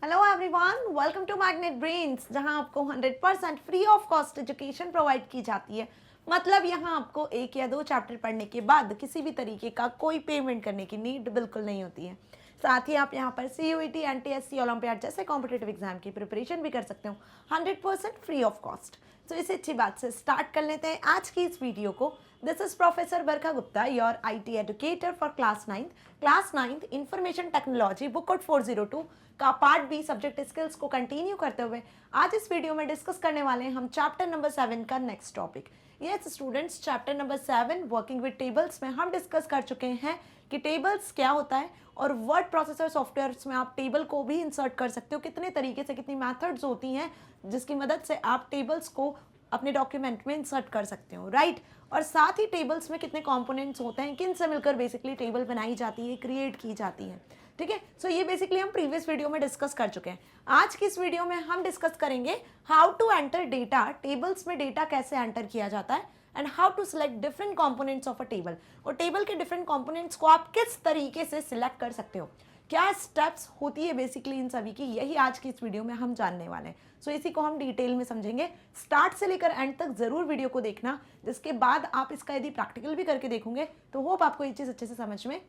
Hello everyone, welcome to Magnet Brains, जहां आपको 100% free of cost education provide की जाती है। मतलब यहां आपको एक या दो चैप्टर पढ़ने के बाद किसी भी तरीके का कोई पेमेंट करने की नीड बिल्कुल नहीं होती है। साथ ही आप यहां पर CUET, NTSC, ओलंपियाड जैसे कॉम्पिटेटिव एग्जाम की प्रिपरेशन भी कर सकते हो 100% फ्री ऑफ कॉस्ट। तो इस अच्छी बात से स्टार्ट कर लेते हैं आज की इस वीडियो को। This is professor Barkha Gupta, your IT educator for class 9th information technology, book code 402 का पार्ट बी सब्जेक्ट स्किल्स को कंटिन्यू करते हुए आज इस वीडियो में डिस्कस करने वाले हैं हम चैप्टर नंबर 7 का next topic. Yes students, chapter number 7 working with tables में हम डिस्कस कर चुके हैं कि टेबल्स क्या होता है और वर्ड प्रोसेसर सॉफ्टवेयर्स में आप टेबल को भी इंसर्ट कर सकते हो, कितने तरीके से, कितनी मेथड्स होती हैं जिसकी मदद से आप टेबल्स को अपने डॉक्यूमेंट में इंसर्ट कर सकते हो, राइट। और साथ ही टेबल्स में कितने कंपोनेंट्स होते हैं, किन से मिलकर बेसिकली टेबल बनाई जाती है, क्रिएट की जाती है, ठीक है। सो ये बेसिकली हम प्रीवियस वीडियो में डिस्कस कर चुके हैं। आज की इस वीडियो में हम डिस्कस करेंगे how to enter data, tables में डेटा कैसे एंटर किया जाता है and how to select different components of a table, और टेबल के डिफरेंट कंपोनेंट्स को आप किस तरीके से सिलेक्ट कर सकते हो, क्या स्टेप्स होती है बेसिकली इन सभी की, यही आज की इस वीडियो में हम जानने वाले हैं। सो इसी को हम डिटेल में समझेंगे। स्टार्ट से लेकर एंड तक जरूर वीडियो को देखना, जिसके बाद आप इसका यदि प्रैक्टिकल भी करके देखोगे तो होप आपको ये चीज़ अच्छे से समझ में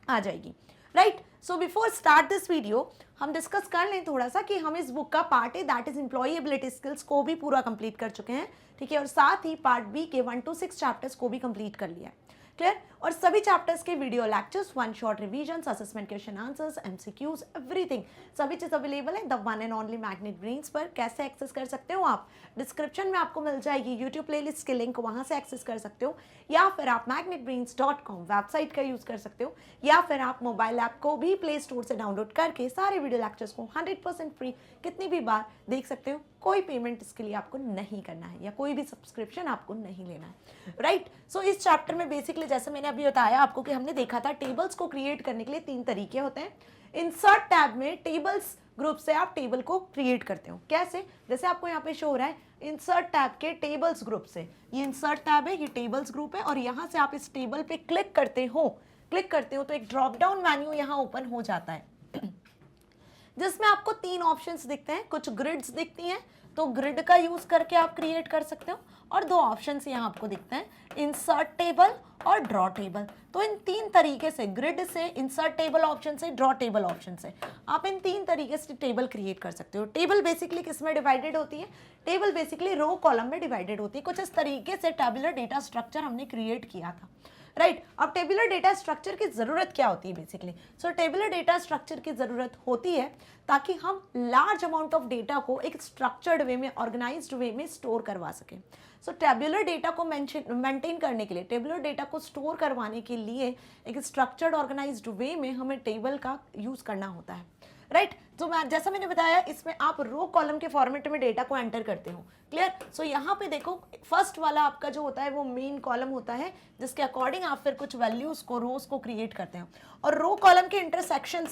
आ जाएगी, right. So before start this video हम डिस्कस कर लें थोड़ा सा कि हम इस बुक का part A that is employability skills को भी पूरा कंप्लीट कर चुके हैं, ठीक है, और साथ ही पार्ट बी के 1 to 6 चैप्टर्स को भी कंप्लीट कर लिया है, क्लियर। और सभी चैप्टर्स के video lectures, one shot revisions, assessment question answers, MCQs, everything, सभी चीज अवेलेबल है the one and only Magnet Brains पर। कैसे एक्सेस कर सकते हो आप, डिस्क्रिप्शन में आपको मिल जाएगी यूट्यूब प्लेलिस्ट के लिंक, वहां से एक्सेस कर सकते हो, या फिर आप magnetbrains.com वेबसाइट का यूज कर सकते हो, या फिर आप मोबाइल ऐप को भी प्ले स्टोर से डाउनलोड करके सारे वीडियो लेक्चर्स को 100% फ्री कितनी भी बार देख सकते हो। कोई पेमेंट इसके लिए आपको नहीं करना है या कोई भी सब्सक्रिप्शन आपको नहीं लेना है, राइट। सो इस चैप्टर में बेसिकली जैसे मैंने अभी बताया आपको कि हमने देखा था टेबल्स को क्रिएट करने के लिए 3 तरीके होते हैं। इंसर्ट टैब में टेबल्स ग्रुप से आप टेबल को क्रिएट करते हो, कैसे, जैसे आपको यहाँ पे शो हो रहा है इंसर्ट टैब के टेबल्स ग्रुप से, ये इंसर्ट टैब है, ये टेबल्स ग्रुप है, और यहाँ से आप इस टेबल पे क्लिक करते हो तो एक ड्रॉप डाउन मेन्यू यहाँ ओपन हो जाता है जिसमें आपको 3 ऑप्शंस दिखते हैं, कुछ ग्रिड्स दिखती हैं तो ग्रिड का यूज करके आप क्रिएट कर सकते हो, और 2 ऑप्शंस यहाँ आपको दिखते हैं, इंसर्ट टेबल और ड्रॉ टेबल। तो इन 3 तरीके से, ग्रिड से, इंसर्ट टेबल ऑप्शन से, ड्रॉ टेबल ऑप्शन से, आप इन 3 तरीके से टेबल क्रिएट कर सकते हो। टेबल बेसिकली किस में डिवाइडेड होती है, टेबल बेसिकली रो कॉलम में डिवाइडेड होती है। कुछ इस तरीके से टेबुलर डेटा स्ट्रक्चर हमने क्रिएट किया था, राइट। अब टेबुलर डेटा स्ट्रक्चर की जरूरत क्या होती है बेसिकली, सो टेबुलर डेटा स्ट्रक्चर की जरूरत होती है ताकि हम लार्ज अमाउंट ऑफ डेटा को एक स्ट्रक्चर्ड वे में, ऑर्गेनाइज्ड वे में स्टोर करवा सकें। सो टेबुलर डेटा को मेंटेन करने के लिए, टेबुलर डेटा को स्टोर करवाने के लिए एक स्ट्रक्चर्ड ऑर्गेनाइज्ड वे में हमें टेबल का यूज करना होता है, राइट। तो जैसा मैंने बताया, इसमें आप रो कॉलम के फॉर्मेट में डेटा को एंटर करते हो, क्लियर। सो यहाँ पे देखो, फर्स्ट वाला आपका जो होता है वो मेन कॉलम होता है, जिसके अकॉर्डिंग आप फिर कुछ वैल्यूज को, रोज को क्रिएट करते हो, और रो कॉलम के इंटरसेक्शन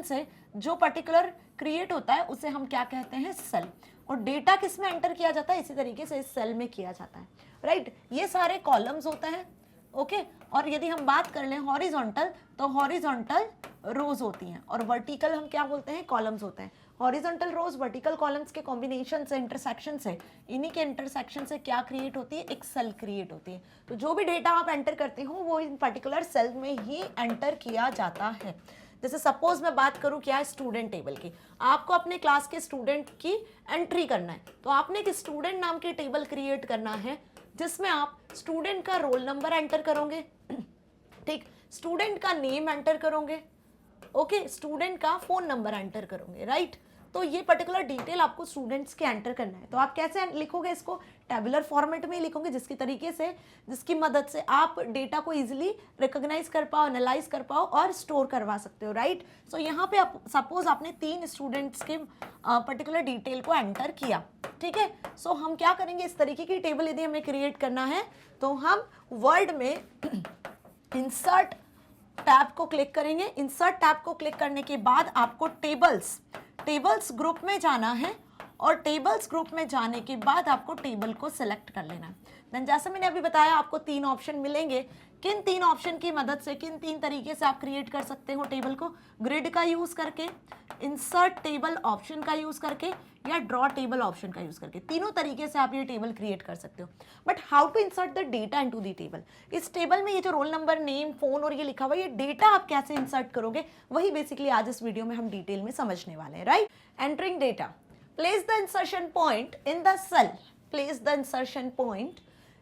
से जो पर्टिकुलर क्रिएट होता है उसे हम क्या कहते हैं, सेल। और डेटा किस में एंटर किया जाता है, इसी तरीके से इस सेल में किया जाता है, राइट। ये सारे कॉलम्स होते हैं, ओके। और यदि हम बात कर लें हॉरिजॉन्टल, तो हॉरिजॉन्टल रोज होती हैं, और वर्टिकल हम क्या बोलते हैं, कॉलम्स होते हैं। हॉरिजॉन्टल रोज, वर्टिकल कॉलम्स के कॉम्बिनेशन से, इंटरसेक्शन से, इन्हीं के इंटरसेक्शन से क्या क्रिएट होती है, एक सेल क्रिएट होती है। तो जो भी डेटा आप एंटर करते हो वो इन पर्टिकुलर सेल में ही एंटर किया जाता है। जैसे सपोज मैं बात करूं क्या है, स्टूडेंट टेबल की, आपको अपने क्लास के स्टूडेंट की एंट्री करना है, तो आपने एक स्टूडेंट नाम की टेबल क्रिएट करना है जिसमें आप स्टूडेंट का रोल नंबर एंटर करोगे, ठीक, स्टूडेंट का नेम एंटर करोगे, ओके, स्टूडेंट का फोन नंबर एंटर करोगे, राइट। तो ये पर्टिकुलर डिटेल आपको स्टूडेंट्स के एंटर करना है। तो आप कैसे लिखोगे इसको, टेबुलर फॉर्मेट में लिखोगे, जिसकी मदद से आप डेटा को इजीली रिकॉग्नाइज कर पाओ, एनालाइज कर पाओ और स्टोर करवा सकते हो, राइट। सो यहाँ पे सपोज आपने 3 स्टूडेंट्स के पर्टिकुलर डिटेल को एंटर किया, ठीक है। सो हम क्या करेंगे, इस तरीके की टेबल यदि हमें क्रिएट करना है तो हम वर्ड में इंसर्ट टैब को क्लिक करेंगे। इंसर्ट टैब को क्लिक करने के बाद आपको टेबल्स ग्रुप में जाना है, और टेबल्स ग्रुप में जाने के बाद आपको टेबल को सिलेक्ट कर लेना है। देन जैसे मैंने अभी बताया आपको 3 ऑप्शन मिलेंगे। किन 3 ऑप्शन की मदद से, किन 3 तरीके से आप क्रिएट कर सकते हो टेबल को? ग्रिड का यूज करके, इंसर्ट टेबल ऑप्शन का यूज करके, या ड्रॉ टेबल ऑप्शन का यूज करके। तीनों तरीके से आप ये टेबल क्रिएट कर सकते हो। But how to insert the data into the table? इस टेबल में ये जो रोल नंबर, नेम, फोन और ये लिखा हुआ, ये डेटा आप कैसे इंसर्ट करोगे, वही बेसिकली आज इस वीडियो में हम डिटेल में समझने वाले हैं, right? Entering data, place the insertion point in the cell, place the insertion point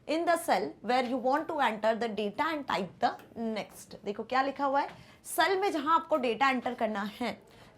in the cell where you want to enter the data and type the next। देखो क्या लिखा हुआ है, सेल में जहां आपको डेटा एंटर करना है,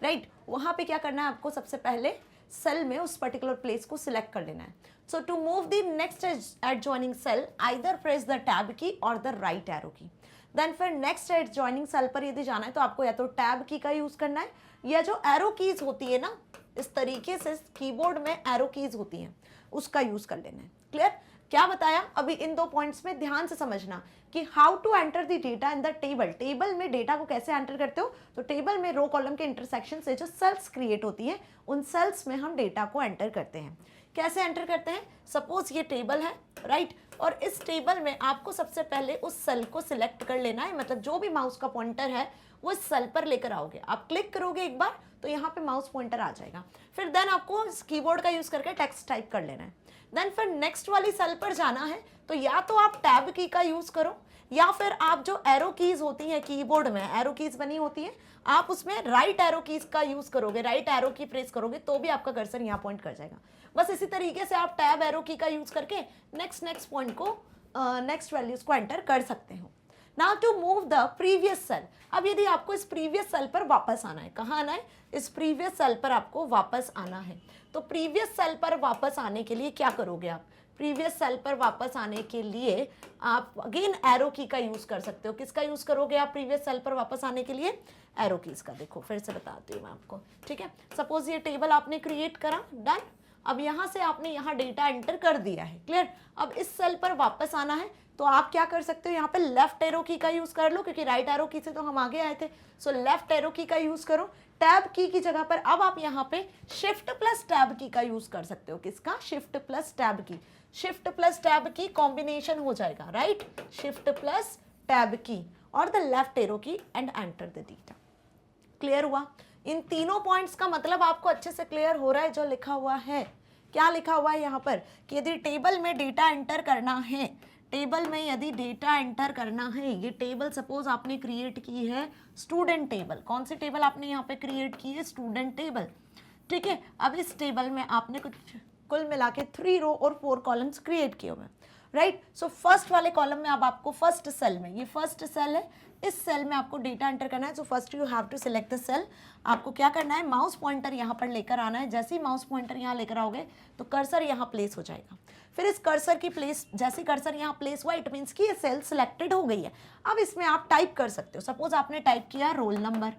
राइट, वहां पे क्या करना है आपको? सबसे पहले सेल में उस पर्टिकुलर प्लेस को सिलेक्ट कर लेना है। So to move the next adjoining cell either press the tab key or the right arrow key. Then फिर नेक्स्ट एडजॉइनिंग सेल पर यदि जाना है तो आपको या तो टैब की का यूज करना है, या जो एरो कीज होती है ना, इस तरीके से कीबोर्ड में एरो कीज होती हैं, उसका यूज कर लेना है। क्लियर? क्या बताया अभी? इन 2 पॉइंट्स में ध्यान से समझना कि how to enter the data in the table. Table में डेटा को कैसे एंटर करते हो? तो टेबल में रो कॉलम के इंटरसेक्शन से जो सेल्स क्रिएट होती हैं, उन सेल्स में हम डेटा को एंटर करते हैं। कैसे एंटर करते हैं? सपोज ये टेबल है, राइट, और इस टेबल में आपको सबसे पहले उस सेल को सिलेक्ट कर लेना है, मतलब जो भी माउस का पॉइंटर है वो इस सेल पर लेकर आओगे। आप क्लिक करोगे एक बार तो यहाँ पे माउस पॉइंटर आ जाएगा। फिर देन आपको कीबोर्ड का यूज करके टेक्स्ट टाइप कर लेना है। देन फिर नेक्स्ट वाली सेल पर जाना है तो या तो आप टैब की का यूज करो, या फिर आप जो एरो कीज होती हैं कीबोर्ड में, एरो कीज बनी होती है, आप उसमें राइट एरो कीज का यूज करोगे, राइट एरो की प्रेस करोगे तो भी आपका कर्सर यहाँ पॉइंट कर जाएगा। बस इसी तरीके से आप टैब एरो की का यूज करके नेक्स्ट पॉइंट को, नेक्स्ट वैल्यूज को एंटर कर सकते हो। Now to move the previous cell, अब यदि आपको इस प्रीवियस सेल पर वापस आना है, कहाँ आना है? इस प्रीवियस सेल पर आपको वापस आना है। तो प्रीवियस सेल पर वापस आने के लिए क्या करोगे आप? प्रीवियस सेल पर वापस आने के लिए आप अगेन एरो की का यूज कर सकते हो। किसका यूज करोगे आप प्रीवियस सेल पर वापस आने के लिए? एरो कीज का। देखो फिर से बताती हूँ मैं आपको, ठीक है? सपोज ये टेबल आपने क्रिएट करा, डन। अब यहाँ से आपने यहाँ डेटा एंटर कर दिया है, क्लियर? अब इस सेल पर वापस आना है तो आप क्या कर सकते हो? यहाँ पे लेफ्ट एरो की का यूज कर लो, क्योंकि राइट एरो की से तो हम आगे आए थे। सो लेफ्ट एरो की का यूज करो। टैब की जगह पर अब आप यहाँ पे शिफ्ट प्लस टैब की का यूज कर सकते हो। किसका? शिफ्ट प्लस टैब की। शिफ्ट प्लस टैब की कॉम्बिनेशन हो जाएगा, right? Shift plus tab key or the left arrow की and enter the data. Clear हुआ? इन तीनों पॉइंट्स का मतलब आपको अच्छे से क्लियर हो रहा है जो लिखा हुआ है? क्या लिखा हुआ है यहाँ पर कि यदि टेबल में डेटा एंटर करना है, टेबल में यदि डेटा एंटर करना है, ये टेबल सपोज आपने क्रिएट की है स्टूडेंट टेबल। कौन सी टेबल आपने यहाँ पे क्रिएट की है? स्टूडेंट टेबल, ठीक है? अब इस टेबल में आपने कुछ कुल मिला के 3 रो और 4 कॉलम्स क्रिएट किए हुए हैं, राइट? सो फर्स्ट वाले कॉलम में अब आपको फर्स्ट सेल में, ये फर्स्ट सेल है, इस सेल में आपको डेटा एंटर करना है। So first you have to select the cell. आपको क्या करना है? माउस पॉइंटर यहाँ पर लेकर आना है। जैसे ही माउस पॉइंटर यहाँ लेकर आओगे तो कर्सर यहाँ प्लेस हो जाएगा। फिर इस कर्सर की प्लेस, जैसे कर्सर यहाँ प्लेस हुआ, इट मीन्स कि ये सेल सिलेक्टेड हो गई है। अब इसमें आप टाइप कर सकते हो। सपोज आपने टाइप किया रोल नंबर,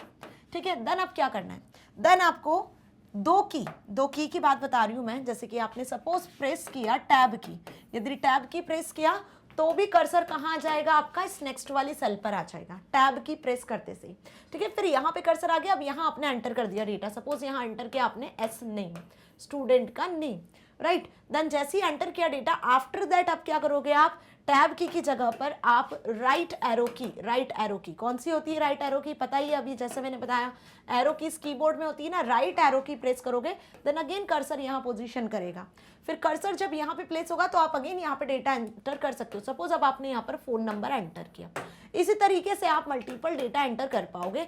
ठीक है? देन अब क्या करना है? देन आपको दो की बात बता रही हूं मैं। जैसे कि आपने सपोज प्रेस किया टैब की, यदि टैब की प्रेस किया तो भी कर्सर कहाँ आ जाएगा आपका? इस नेक्स्ट वाली सेल पर आ जाएगा, टैब की प्रेस करते से, ठीक है? फिर यहाँ पे कर्सर आ गया। अब यहाँ आपने एंटर कर दिया डेटा। सपोज यहाँ एंटर किया आपने एस नेम, स्टूडेंट का नेम, राइट? देन जैसे ही एंटर किया डेटा, आफ्टर दैट आप क्या करोगे? आप टैब की जगह पर आप राइट एरो की कौन सी होती है? राइट एरो की पता ही है अभी, जैसे मैंने बताया एरो की कीबोर्ड में होती है ना, राइट एरो की प्रेस करोगे, देन अगेन कर्सर यहाँ पोजीशन करेगा। फिर कर्सर जब यहाँ पे प्लेस होगा तो आप अगेन यहाँ पे डेटा एंटर कर सकते हो। सपोज अब आपने यहाँ पर फोन नंबर एंटर किया। इसी तरीके से आप मल्टीपल डेटा एंटर कर पाओगे,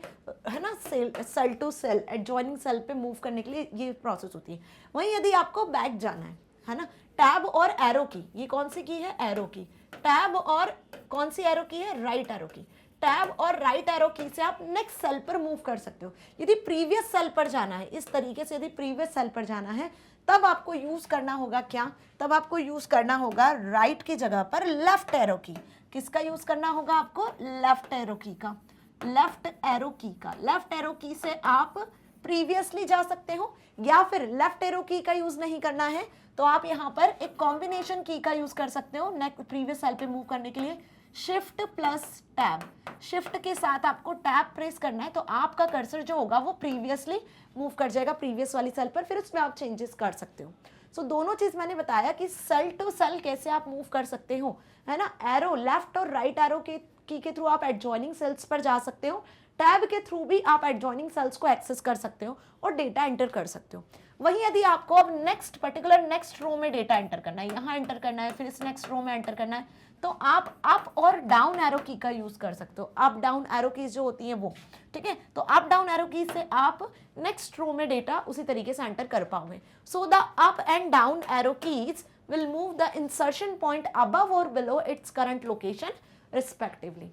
है ना? Cell to cell, adjoining cell पे मूव करने के लिए ये प्रोसेस होती है। वहीं यदि आपको बैक जाना है ना, टैब और एरो की, ये कौन सी की है? एरो की। टैब और कौन सी एरो की है? राइट एरो की। टैब और राइट एरो की से आप नेक्स्ट सेल पर मूव कर सकते हो। यदि प्रीवियस सेल पर जाना है, इस तरीके से यदि प्रीवियस सेल पर जाना है, तब आपको यूज करना होगा क्या? तब आपको यूज करना होगा राइट की जगह पर लेफ्ट एरो की। किसका यूज करना होगा आपको? लेफ्ट एरो की का। लेफ्ट एरो की का, लेफ्ट एरो की से आप प्रीवियसली जा सकते हो, या फिर लेफ्ट एरो की का यूज नहीं करना है तो आप यहाँ पर एक कॉम्बिनेशन की का यूज कर सकते हो नेक्स्ट प्रीवियस सेल पे मूव करने के लिए। शिफ्ट प्लस टैब, शिफ्ट के साथ आपको टैब प्रेस करना है तो आपका कर्सर जो होगा वो प्रीवियसली मूव कर जाएगा प्रीवियस वाली सेल पर, फिर उसमें आप चेंजेस कर सकते हो। सो दोनों चीज मैंने बताया कि सेल टू सेल कैसे आप मूव कर सकते हो, है ना। एरो लेफ्ट और राइट एरो के की के थ्रू आप एडजॉइनिंग सेल्स पर जा सकते हो, टैब के थ्रू भी आप एडजॉइनिंग सेल्स को एक्सेस कर सकते हो और डेटा एंटर कर सकते हो। वहीं यदि आपको अब नेक्स्ट रो में डेटा एंटर करना है, यहाँ एंटर करना है, फिर इस नेक्स्ट रो में एंटर करना है, तो आप अप और डाउन एरो की का यूज कर सकते हो। अप डाउन एरो कीज जो होती हैं वो, ठीक है, तो अप डाउन एरो की से आप नेक्स्ट रो में डेटा उसी तरीके से एंटर कर पाओगे। So the up and down arrow keys will move the insertion point above or below its current location respectively।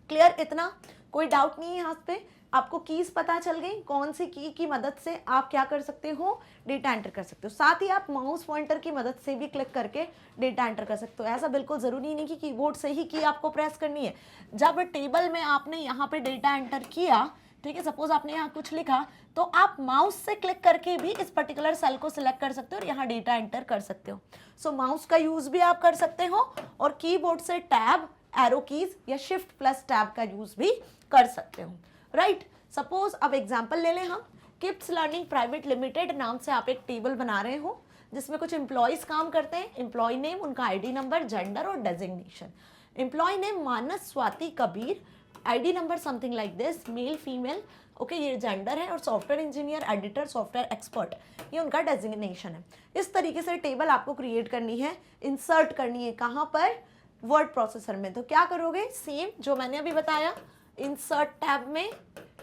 Clear, इतना कोई डाउट नहीं है यहाँ पे। आपको कीज पता चल गई, कौन सी की मदद से आप क्या कर सकते हो, डेटा एंटर कर सकते हो। साथ ही आप माउस पॉइंटर की मदद से भी क्लिक करके डेटा एंटर कर सकते हो। ऐसा बिल्कुल जरूरी नहीं कि कीबोर्ड से ही की आपको प्रेस करनी है। जब टेबल में आपने यहाँ पे डेटा एंटर किया, ठीक है, सपोज आपने यहाँ कुछ लिखा, तो आप माउस से क्लिक करके भी इस पर्टिकुलर सेल को सिलेक्ट कर सकते हो और यहाँ डेटा एंटर कर सकते हो। सो माउस का यूज भी आप कर सकते हो और कीबोर्ड से टैब, एरो कीज या शिफ्ट प्लस टैब का यूज भी कर सकते हो, राइट। सपोज अब एग्जांपल ले लें हम, किड्स लर्निंग प्राइवेट लिमिटेड नाम से आप एक टेबल बना रहे हो जिसमें कुछ एम्प्लॉयज काम करते हैं। एम्प्लॉय नेम, उनका आईडी नंबर, जेंडर और designation. Employee name Manas, Swati, Kabir, ID number something like this, male female, okay, ये जेंडर है, और software engineer, editor, software expert, ये उनका डेजिग्नेशन है। इस तरीके से टेबल आपको क्रिएट करनी है, इंसर्ट करनी है, कहाँ पर, वर्ड प्रोसेसर में। तो क्या करोगे, सेम जो मैंने अभी बताया, इंसर्ट टैब में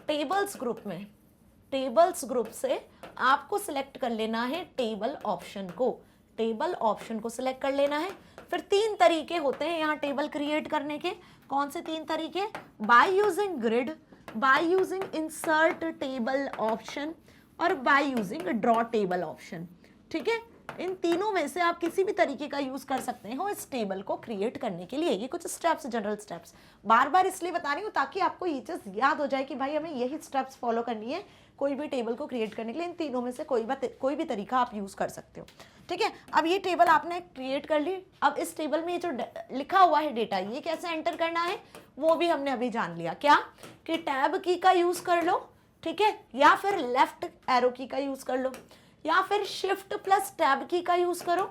टेबल्स ग्रुप में, टेबल्स ग्रुप से आपको सिलेक्ट कर लेना है टेबल ऑप्शन को, टेबल ऑप्शन को सिलेक्ट कर लेना है। फिर 3 तरीके होते हैं यहाँ टेबल क्रिएट करने के। कौन से 3 तरीके, by using grid, by using insert table option और by using draw table option, ठीक है। इन तीनों में से आप किसी भी तरीके का यूज कर सकते हो इस टेबल को क्रिएट करने के लिए। ये कुछ स्टेप्स, जनरल स्टेप्स, बार बार इसलिए बता रही हूँ ताकि आपको ये चीज याद हो जाए कि भाई हमें यही स्टेप्स फॉलो करनी है कोई भी टेबल को क्रिएट करने के लिए। इन तीनों में से कोई भी तरीका आप यूज कर सकते हो, ठीक है। अब ये टेबल आपने क्रिएट कर ली। अब इस टेबल में ये जो लिखा हुआ है डेटा, ये कैसे एंटर करना है वो भी हमने अभी जान लिया। क्या कि टैब की का यूज कर लो, ठीक है, या फिर लेफ्ट एरो की का यूज कर लो, या फिर शिफ्ट प्लस टैब की का यूज करो,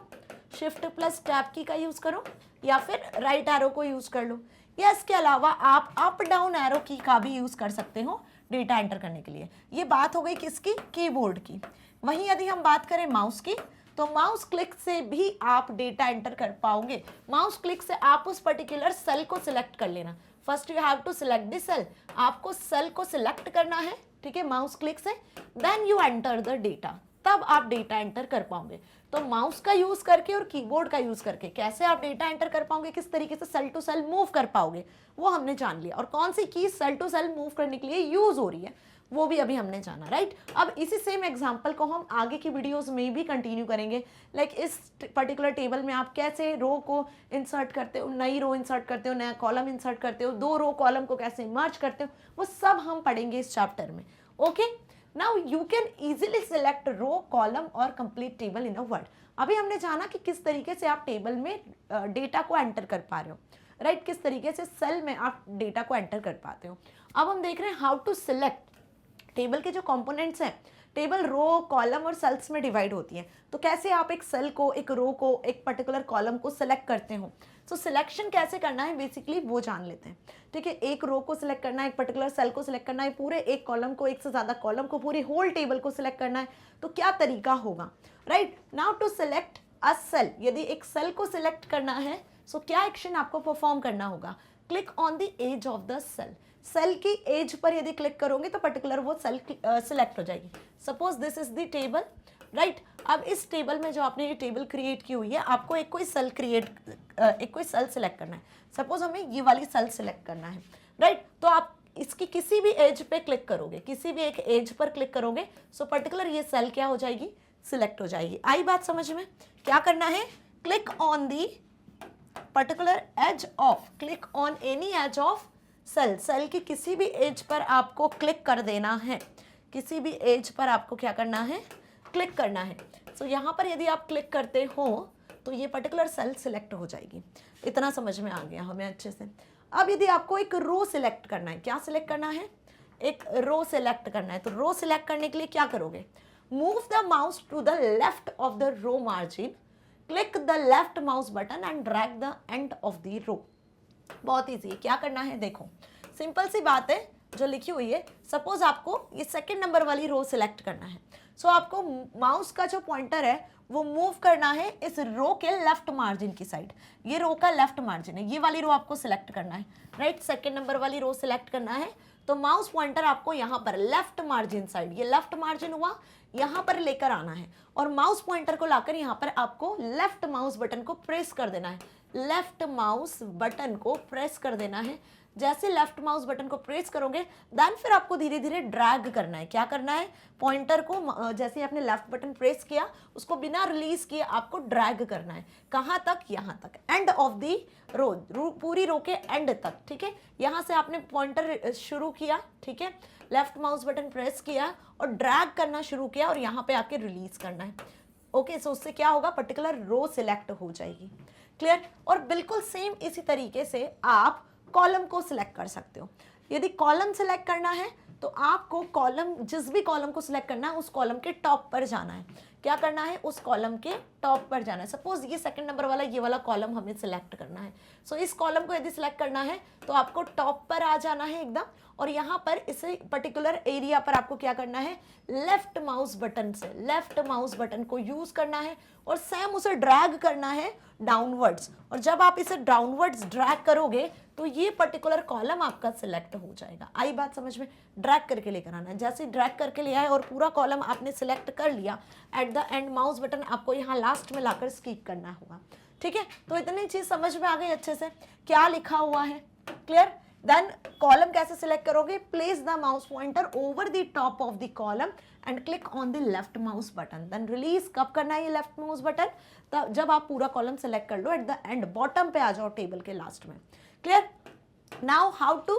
शिफ्ट प्लस टैब की का यूज करो, या फिर राइट एरो को यूज कर लो, या इसके अलावा आप अप डाउन एरो की का भी यूज कर सकते हो डेटा एंटर करने के लिए। ये बात हो गई किसकी, कीबोर्ड की। वहीं यदि हम बात करें माउस की, तो माउस क्लिक से भी आप डेटा एंटर कर पाओगे। माउस क्लिक से आप उस पर्टिकुलर सेल को सिलेक्ट कर लेना। First you have to select the cell, आपको सेल को सिलेक्ट करना है, ठीक है, माउस क्लिक से, then you enter the data, तब आप डेटा एंटर कर पाओगे। तो माउस का यूज करके और कीबोर्ड का यूज करके कैसे आप डेटा एंटर कर पाओगे, किस तरीके से सेल टू सेल मूव कर पाओगे, वो हमने जान लिया। और कौन सी की सेल टू सेल मूव करने के लिए यूज हो रही है वो भी अभी हमने जाना, राइट। अब इसी सेम एग्जांपल को हम आगे की वीडियोस में भी कंटिन्यू करेंगे। लाइक इस पर्टिकुलर टेबल में आप कैसे रो को इंसर्ट करते हो, नई रो इंसर्ट करते हो, नया कॉलम इंसर्ट करते हो, 2 रो कॉलम को कैसे मर्ज करते हो, वो सब हम पढ़ेंगे इस चैप्टर में, okay. Now you can easily select row, column और complete table in a word। अभी हमने जाना कि किस तरीके से आप टेबल में डेटा को एंटर कर पा रहे हो, राइट, किस तरीके से सेल में आप डेटा को एंटर कर पाते हो। अब हम देख रहे हैं हाउ टू सिलेक्ट। टेबल के जो कंपोनेंट्स हैं, टेबल रो, कॉलम और सेल्स में डिवाइड होती हैं। तो कैसे आप एक सेल को, एक रो को, एक पर्टिकुलर कॉलम को सिलेक्ट करते हो। सो सिलेक्शन कैसे करना है बेसिकली वो जान लेते हैं, ठीक है। एक रो को सिलेक्ट करना है, एक पर्टिकुलर सेल को सिलेक्ट करना है, पूरे एक कॉलम को, एक से ज्यादा कॉलम को, पूरी होल टेबल को सिलेक्ट करना है, तो क्या तरीका होगा, right. Now to select a cell, यदि एक सेल को सिलेक्ट करना है सो क्या एक्शन आपको परफॉर्म करना होगा, click on the edge of the cell. Cell की एज पर यदि क्लिक करोगे तो पर्टिकुलर वो सेल सिलेक्ट हो जाएगी। Suppose this is the table, right. अब इस टेबल में जो आपने ये टेबल क्रिएट की हुई है, आपको एक कोई सेल सिलेक्ट करना है। सपोज हमें ये वाली सेल सिलेक्ट करना है, राइट। तो आप इसकी किसी भी एज पे क्लिक करोगे, किसी भी एक एज पर क्लिक करोगे, सो पर्टिकुलर ये सेल क्या हो जाएगी, सिलेक्ट हो जाएगी। आई बात समझ में, क्या करना है, click on the particular edge of, click on any edge of cell, cell की किसी भी एज पर आपको क्लिक कर देना है, किसी भी एज पर आपको क्या करना है, क्लिक करना है। सो यहाँ पर यदि आप क्लिक करते हो तो ये पर्टिकुलर सेल सिलेक्ट हो जाएगी। इतना समझ में आ गया हमें अच्छे से। अब यदि आपको एक रो सिलेक्ट करना है, क्या सिलेक्ट करना है, एक रो सिलेक्ट करना है, तो रो सिलेक्ट करने के लिए क्या करोगे, move the mouse to the left of the row margin, click the left mouse button and drag the end of the row. बहुत ईजी है, क्या करना है देखो, सिंपल सी बात है जो लिखी हुई है। सपोज आपको ये सेकंड नंबर वाली रो सिलेक्ट करना है, सो आपको माउस का जो पॉइंटर है वो मूव करना है इस रो के लेफ्ट मार्जिन की साइड। ये रो का लेफ्ट मार्जिन है, ये वाली रो आपको सिलेक्ट करना है, राइट। सेकंड नंबर वाली रो सिलेक्ट करना है, तो माउस पॉइंटर आपको यहाँ पर लेफ्ट मार्जिन साइड, ये लेफ्ट मार्जिन हुआ, यहाँ पर लेकर आना है और माउस पॉइंटर को लाकर यहाँ पर आपको लेफ्ट माउस बटन को प्रेस कर देना है। लेफ्ट माउस बटन को प्रेस कर देना है। जैसे लेफ्ट माउस बटन को प्रेस करोगे देन फिर आपको धीरे धीरे ड्रैग करना है। क्या करना है, पॉइंटर को जैसे आपने लेफ्ट बटन प्रेस किया उसको बिना रिलीज किए आपको ड्रैग करना है। कहाँ तक, यहाँ तक, एंड ऑफ दी रो, पूरी रो के एंड तक, ठीक है। यहाँ से आपने पॉइंटर शुरू किया, ठीक है, लेफ्ट माउस बटन प्रेस किया और ड्रैग करना शुरू किया और यहाँ पे आके रिलीज करना है। ओके, सो उससे क्या होगा, पर्टिकुलर रो सिलेक्ट हो जाएगी। क्लियर। और बिल्कुल सेम इसी तरीके से आप कॉलम को सिलेक्ट कर सकते हो। यदि कॉलम सिलेक्ट करना है तो आपको कॉलम, जिस भी कॉलम को सिलेक्ट करना है उस कॉलम के टॉप पर जाना है। क्या करना है, उस कॉलम के टॉप पर जाना है। सपोज ये सेकंड नंबर वाला ये वाला कॉलम हमें सिलेक्ट करना है, सो इस कॉलम को यदि सिलेक्ट करना है तो आपको टॉप पर आ जाना है एकदम, और यहाँ पर इसे पर्टिकुलर एरिया पर आपको क्या करना है, लेफ्ट माउस बटन से लेफ्ट माउस बटन को यूज करना है और सेम उसे ड्रैग करना है डाउनवर्ड्स। और जब आप इसे डाउनवर्ड्स ड्रैग करोगे तो ये पर्टिकुलर कॉलम आपका सिलेक्ट हो जाएगा। आई बात समझ में, ड्रैग करके लेकर आना है। जैसे ड्रैग करके ले आए और पूरा कॉलम आपने सिलेक्ट कर लिया, eight the and mouse button आपको यहाँ लास्ट में लाकर स्कीप करना होगा, ठीक है। तो इतनी चीज समझ में आ गई अच्छे से, क्या लिखा हुआ है, क्लियर। देन कॉलम कैसे सिलेक्ट करोगे, place the mouse pointer over the top of the column and click on the left mouse button, then release. कब करना है ये लेफ्ट माउस बटन, तब जब आप पूरा कॉलम सेलेक्ट कर लो, एट द एंड बॉटम पे आ जाओ टेबल के लास्ट में। Clear. Now how to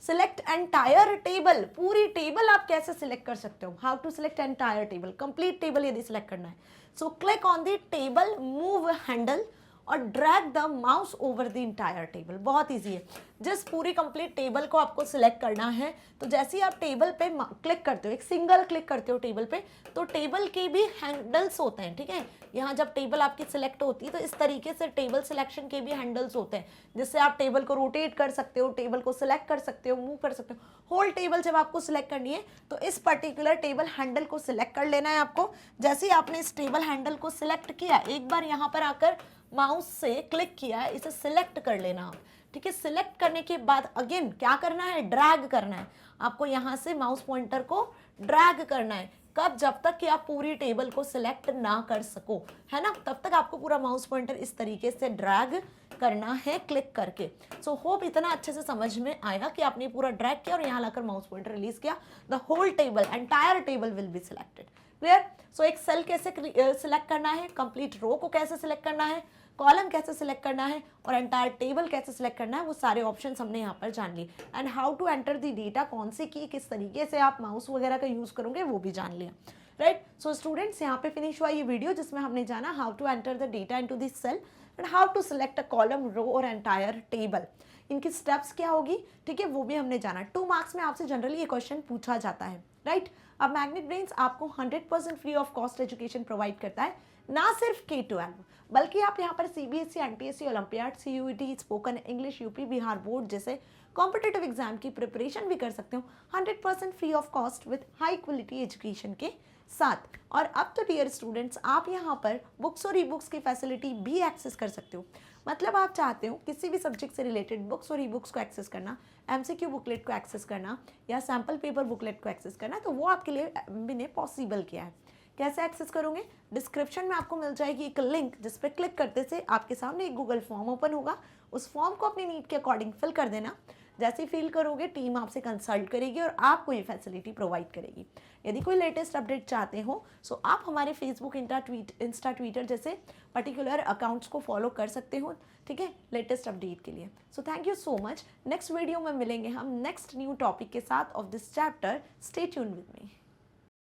select entire table, पूरी टेबल आप कैसे सिलेक्ट कर सकते हो, how to select entire table, complete table यदि सिलेक्ट करना है। So click on the table move handle और drag the mouse over the entire table. बहुत इजी है, जिस पूरी कंप्लीट टेबल को आपको सिलेक्ट करना है तो जैसे ही आप टेबल पे क्लिक करते हो, एक सिंगल क्लिक करते हो टेबल पे, तो टेबल के भी हैंडल्स होते हैं, ठीक है। यहाँ जब टेबल आपकी सिलेक्ट होती है तो इस तरीके से टेबल सिलेक्शन के भी हैंडल्स होते हैं, जिससे आप टेबल को रोटेट कर सकते हो, टेबल को सिलेक्ट कर सकते हो, मूव कर सकते हो। होल टेबल जब आपको सिलेक्ट करनी है तो इस पर्टिकुलर टेबल हैंडल को सिलेक्ट कर लेना है आपको। जैसे ही आपने इस टेबल हैंडल को सिलेक्ट किया, एक बार यहाँ पर आकर माउस से क्लिक किया है, इसे सिलेक्ट कर लेना आप, ठीक है। सिलेक्ट करने के बाद अगेन क्या करना है, ड्रैग करना है आपको, यहाँ से माउस पॉइंटर को ड्रैग करना है। कब, जब तक कि आप पूरी टेबल को सिलेक्ट ना कर सको, है ना, तब तक आपको पूरा माउस पॉइंटर इस तरीके से ड्रैग करना है क्लिक करके। सो होप इतना अच्छे से समझ में आया कि आपने पूरा ड्रैग किया और यहाँ लाकर माउस पॉइंटर रिलीज किया, the whole table, entire table will be selected. Clear. So एक सेल कैसे सिलेक्ट करना है, कंप्लीट रो को कैसे सिलेक्ट करना है, कॉलम कैसे सिलेक्ट करना है और एंटायर टेबल कैसे सिलेक्ट करना है, वो सारे ऑप्शंस हमने यहाँ पर जान लिए। And how to enter the data, कौन सी की किस तरीके से आप माउस वगैरह का यूज करोगे वो भी जान लिया, राइट। सो स्टूडेंट्स, यहाँ पे फिनिश हुआ ये वीडियो जिसमें हमने जाना how to enter the data into this cell and how to select a column, row और एंटायर टेबल। इनकी स्टेप्स क्या होगी, ठीक है, वो भी हमने जाना। 2 मार्क्स में आपसे जनरली ये क्वेश्चन पूछा जाता है, राइट। अब मैग्नेट ब्रेन्स आपको 100% free of cost education provide करता है, ना सिर्फ K-12 बल्कि आप यहाँ पर CBSE, NTSC, olympiad, CUET, spoken English, UP Bihar board जैसे कॉम्पिटिटिव एग्जाम की प्रिपरेशन भी कर सकते हो 100% free of cost with high quality education के साथ। और अब तो डियर स्टूडेंट्स, आप यहाँ पर बुक्स और ई बुक्स की फैसिलिटी भी एक्सेस कर सकते हो। मतलब आप चाहते हो किसी भी सब्जेक्ट से रिलेटेड बुक्स और ई बुक्स को एक्सेस करना, MCQ बुकलेट को एक्सेस करना या सैम्पल पेपर बुकलेट को एक्सेस करना, तो वो आपके लिए मैंने पॉसिबल किया है। कैसे एक्सेस करोगे, डिस्क्रिप्शन में आपको मिल जाएगी एक लिंक जिस पर क्लिक करते से आपके सामने एक गूगल फॉर्म ओपन होगा। उस फॉर्म को अपनी नीड के अकॉर्डिंग फिल कर देना। जैसे ही फिल करोगे टीम आपसे कंसल्ट करेगी और आपको ये फैसिलिटी प्रोवाइड करेगी। यदि कोई लेटेस्ट अपडेट चाहते हो सो आप हमारे फेसबुक, इंस्टा, ट्विटर जैसे पर्टिकुलर अकाउंट्स को फॉलो कर सकते हो, ठीक है, लेटेस्ट अपडेट के लिए। So thank you so much. Next video में मिलेंगे हम नेक्स्ट न्यू टॉपिक के साथ of this chapter. Stay tuned with me.